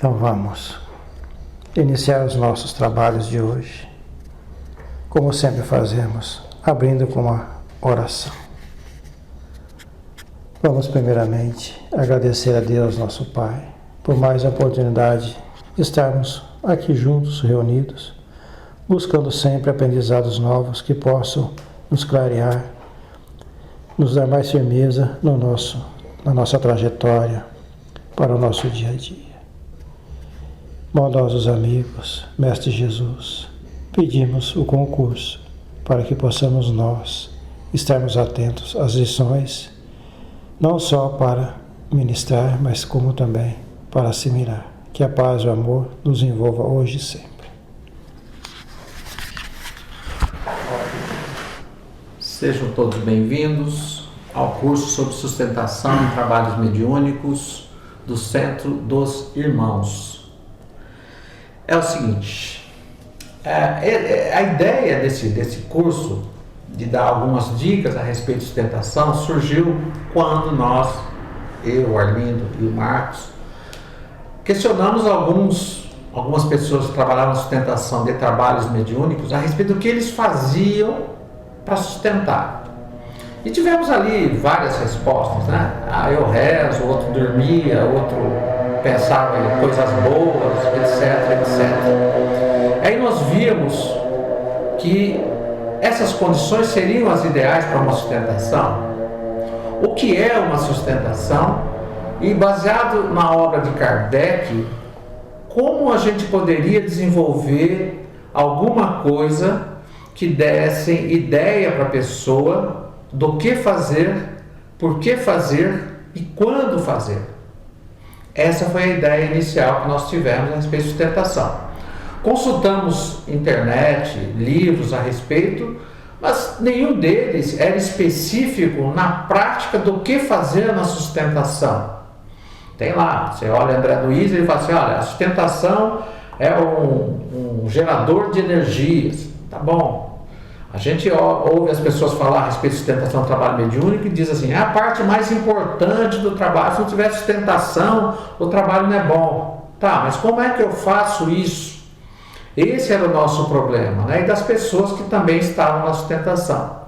Então vamos iniciar os nossos trabalhos de hoje, como sempre fazemos, abrindo com uma oração. Vamos primeiramente agradecer a Deus, nosso Pai, por mais a oportunidade de estarmos aqui juntos, reunidos, buscando sempre aprendizados novos que possam nos clarear, nos dar mais firmeza na nossa trajetória para o nosso dia a dia. Bondosos amigos, Mestre Jesus, pedimos o concurso para que possamos nós estarmos atentos às lições, não só para ministrar, mas como também para assimilar. Que a paz e o amor nos envolva hoje e sempre. Sejam todos bem-vindos ao curso sobre sustentação em trabalhos mediúnicos do Centro dos Irmãos. É o seguinte, a ideia desse curso, de dar algumas dicas a respeito de sustentação, surgiu quando nós, eu, o Arlindo e o Marcos, questionamos algumas pessoas que trabalhavam na sustentação de trabalhos mediúnicos a respeito do que eles faziam para sustentar. E tivemos ali várias respostas, né? Eu rezo, outro dormia, outro pensava em coisas boas, etc. Aí nós vimos que essas condições seriam as ideais para uma sustentação. O que é uma sustentação? E baseado na obra de Kardec, como a gente poderia desenvolver alguma coisa que desse ideia para a pessoa do que fazer, por que fazer e quando fazer. Essa foi a ideia inicial que nós tivemos a respeito de sustentação. Consultamos internet, livros a respeito, mas nenhum deles era específico na prática do que fazer na sustentação. Tem lá, você olha André Luiz e ele fala assim, olha, a sustentação é um gerador de energias. Tá bom. A gente ouve as pessoas falar a respeito de sustentação do trabalho mediúnico e diz assim, é a parte mais importante do trabalho, se não tiver sustentação, o trabalho não é bom. Tá, mas como é que eu faço isso? Esse era o nosso problema, né? E das pessoas que também estavam na sustentação.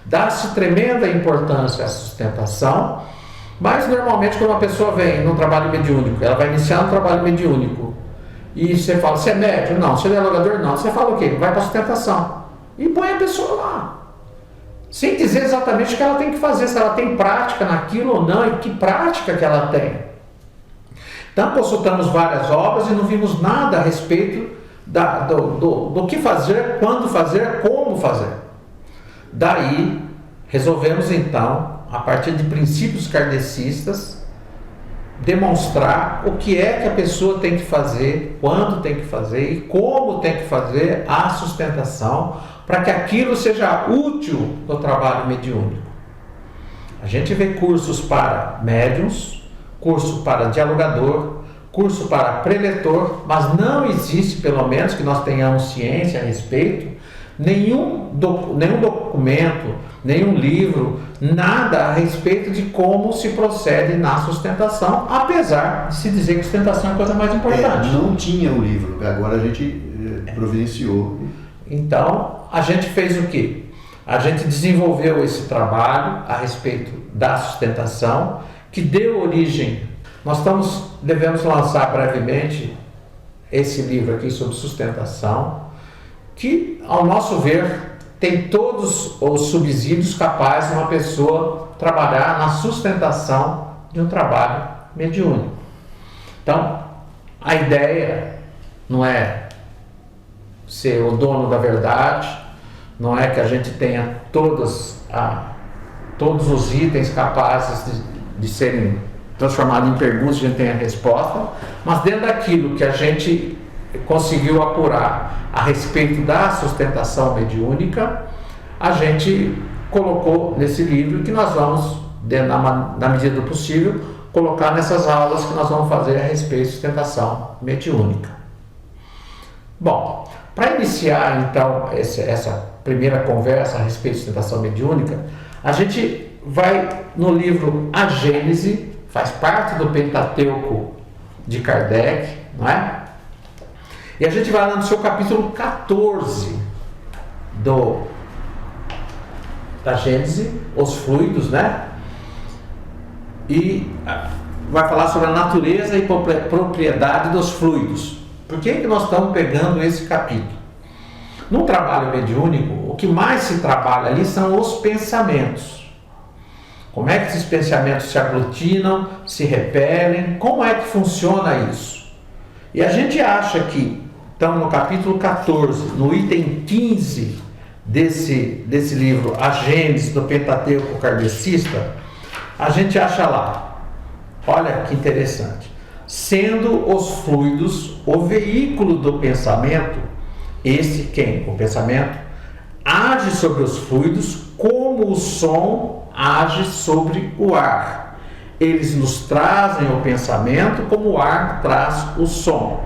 Dá-se tremenda importância à sustentação, mas normalmente quando uma pessoa vem num trabalho mediúnico, ela vai iniciar um trabalho mediúnico, e você fala, você é médium? Não. Você é dialogador? Não. Você fala o quê? Vai para a sustentação. E põe a pessoa lá, sem dizer exatamente o que ela tem que fazer, se ela tem prática naquilo ou não, e que prática que ela tem. Então consultamos várias obras e não vimos nada a respeito do que fazer, quando fazer, como fazer. Daí resolvemos então, a partir de princípios kardecistas, demonstrar o que é que a pessoa tem que fazer, quando tem que fazer e como tem que fazer a sustentação para que aquilo seja útil no trabalho mediúnico. A gente vê cursos para médiuns, curso para dialogador, curso para preletor, mas não existe, pelo menos que nós tenhamos ciência a respeito, nenhum documento, nenhum livro, nada a respeito de como se procede na sustentação, apesar de se dizer que sustentação é a coisa mais importante. Não tinha o livro, agora a gente providenciou. Então, a gente fez o quê? A gente desenvolveu esse trabalho a respeito da sustentação, que deu origem. Nós devemos lançar brevemente esse livro aqui sobre sustentação, que, ao nosso ver, tem todos os subsídios capazes de uma pessoa trabalhar na sustentação de um trabalho mediúnico. Então, a ideia não é ser o dono da verdade, não é que a gente tenha todos os itens capazes de serem transformados em perguntas, a gente tenha resposta, mas dentro daquilo que a gente conseguiu apurar a respeito da sustentação mediúnica, a gente colocou nesse livro que nós vamos, na medida do possível, colocar nessas aulas que nós vamos fazer a respeito de sustentação mediúnica. Bom, para iniciar então essa primeira conversa a respeito de sustentação mediúnica, a gente vai no livro A Gênese, faz parte do Pentateuco de Kardec, não é? E a gente vai lá no seu capítulo 14 da Gênese, os fluidos, né? E vai falar sobre a natureza e propriedade dos fluidos. Por que nós estamos pegando esse capítulo? No trabalho mediúnico, o que mais se trabalha ali são os pensamentos. Como é que esses pensamentos se aglutinam, se repelem, como é que funciona isso? E a gente acha que, então, no capítulo 14, no item 15 desse livro, A Gênese do Pentateuco Kardecista, a gente acha lá, olha que interessante, sendo os fluidos o veículo do pensamento, esse quem? O pensamento age sobre os fluidos como o som age sobre o ar. Eles nos trazem o pensamento como o ar traz o som.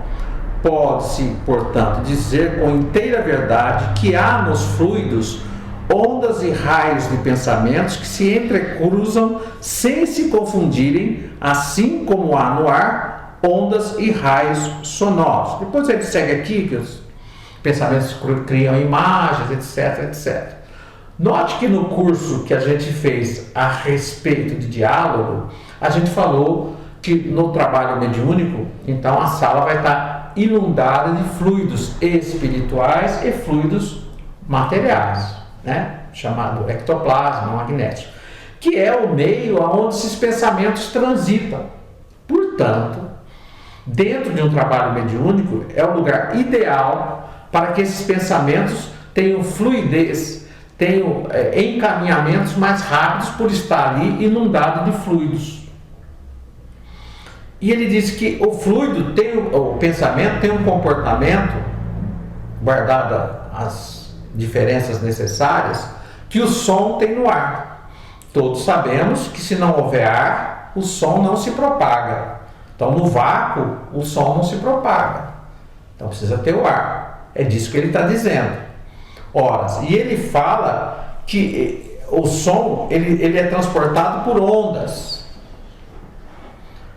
Pode-se, portanto, dizer com inteira verdade que há nos fluidos ondas e raios de pensamentos que se entrecruzam sem se confundirem, assim como há no ar ondas e raios sonoros. Depois ele segue aqui que os pensamentos criam imagens, etc, etc. Note que no curso que a gente fez a respeito de diálogo, a gente falou que no trabalho mediúnico, então a sala vai estar inundada de fluidos espirituais e fluidos materiais, né? Chamado ectoplasma magnético, que é o meio onde esses pensamentos transitam. Portanto, dentro de um trabalho mediúnico, é o lugar ideal para que esses pensamentos tenham fluidez, tenham encaminhamentos mais rápidos por estar ali inundado de fluidos. E ele diz que o fluido o pensamento tem um comportamento, guardada as diferenças necessárias, que o som tem no ar. Todos sabemos que se não houver ar, o som não se propaga. Então, no vácuo, o som não se propaga. Então, precisa ter o ar. É disso que ele está dizendo. Ora, e ele fala que o som ele é transportado por ondas.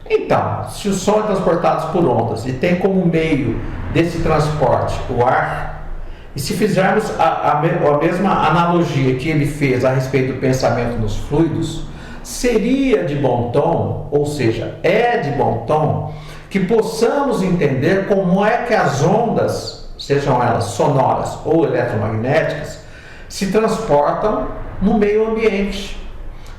Então, se o som é transportado por ondas e tem como meio desse transporte o ar, e se fizermos a mesma analogia que ele fez a respeito do pensamento nos fluidos, seria de bom tom, ou seja, é de bom tom, que possamos entender como é que as ondas, sejam elas sonoras ou eletromagnéticas, se transportam no meio ambiente.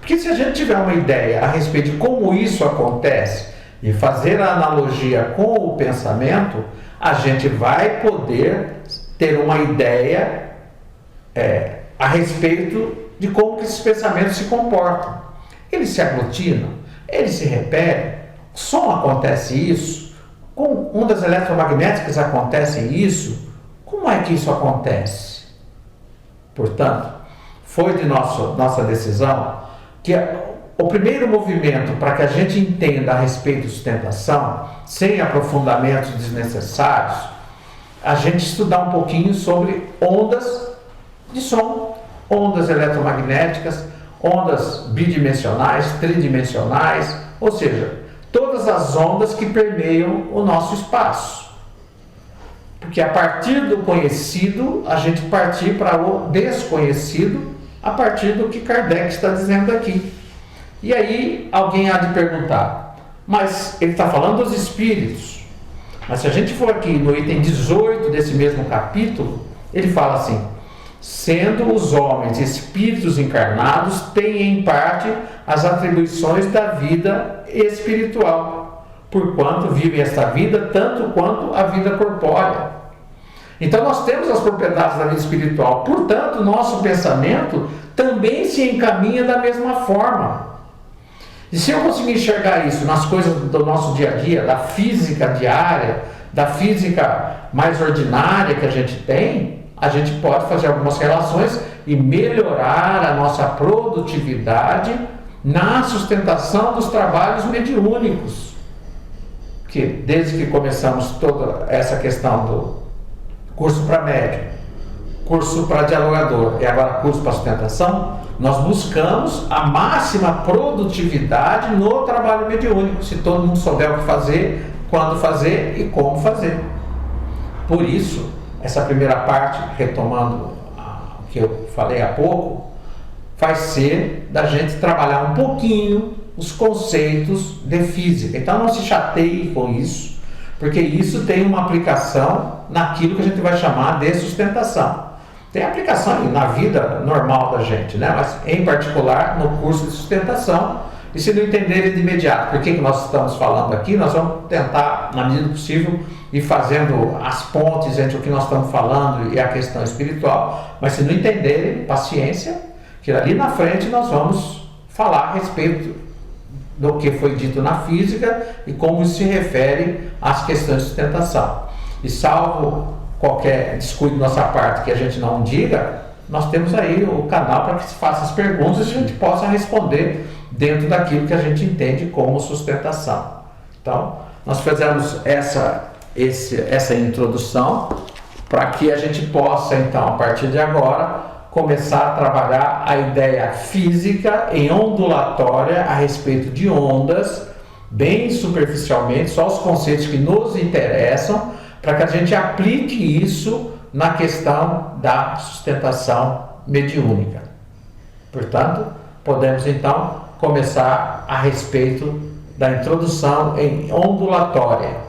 Porque se a gente tiver uma ideia a respeito de como isso acontece e fazer a analogia com o pensamento, a gente vai poder ter uma ideia a respeito de como que esses pensamentos se comportam. Eles se aglutinam, eles se repelem, o som acontece isso, com ondas eletromagnéticas acontece isso. Como é que isso acontece? Portanto, foi de nossa decisão que o primeiro movimento para que a gente entenda a respeito de sustentação, sem aprofundamentos desnecessários, a gente estudar um pouquinho sobre ondas de som, ondas eletromagnéticas, ondas bidimensionais, tridimensionais, ou seja, todas as ondas que permeiam o nosso espaço. Porque a partir do conhecido, a gente partir para o desconhecido, a partir do que Kardec está dizendo aqui. E aí alguém há de perguntar, mas ele está falando dos espíritos. Mas se a gente for aqui no item 18 desse mesmo capítulo, ele fala assim: sendo os homens espíritos encarnados, têm em parte as atribuições da vida espiritual, porquanto vivem esta vida tanto quanto a vida corpórea. Então nós temos as propriedades da vida espiritual, portanto nosso pensamento também se encaminha da mesma forma. E se eu conseguir enxergar isso nas coisas do nosso dia a dia, da física diária, da física mais ordinária que a gente tem, a gente pode fazer algumas relações e melhorar a nossa produtividade na sustentação dos trabalhos mediúnicos. Que desde que começamos toda essa questão do curso para médium, curso para dialogador e agora curso para sustentação, nós buscamos a máxima produtividade no trabalho mediúnico. Se todo mundo souber o que fazer, quando fazer e como fazer. Por isso, essa primeira parte, retomando o que eu falei há pouco, vai ser da gente trabalhar um pouquinho os conceitos de física. Então não se chateie com isso, porque isso tem uma aplicação naquilo que a gente vai chamar de sustentação. Tem aplicação na vida normal da gente, né? Mas em particular no curso de sustentação. E se não entenderem de imediato por que nós estamos falando aqui, nós vamos tentar, na medida do possível, ir fazendo as pontes entre o que nós estamos falando e a questão espiritual. Mas se não entenderem, paciência, que ali na frente nós vamos falar a respeito do que foi dito na física e como isso se refere às questões de sustentação. E salvo qualquer descuido da nossa parte que a gente não diga, nós temos aí o canal para que se faça as perguntas e a gente possa responder dentro daquilo que a gente entende como sustentação. Então, nós fizemos essa introdução para que a gente possa, então, a partir de agora, começar a trabalhar a ideia física em ondulatória a respeito de ondas, bem superficialmente, só os conceitos que nos interessam, para que a gente aplique isso na questão da sustentação mediúnica. Portanto, podemos então começar a respeito da introdução em ondulatória.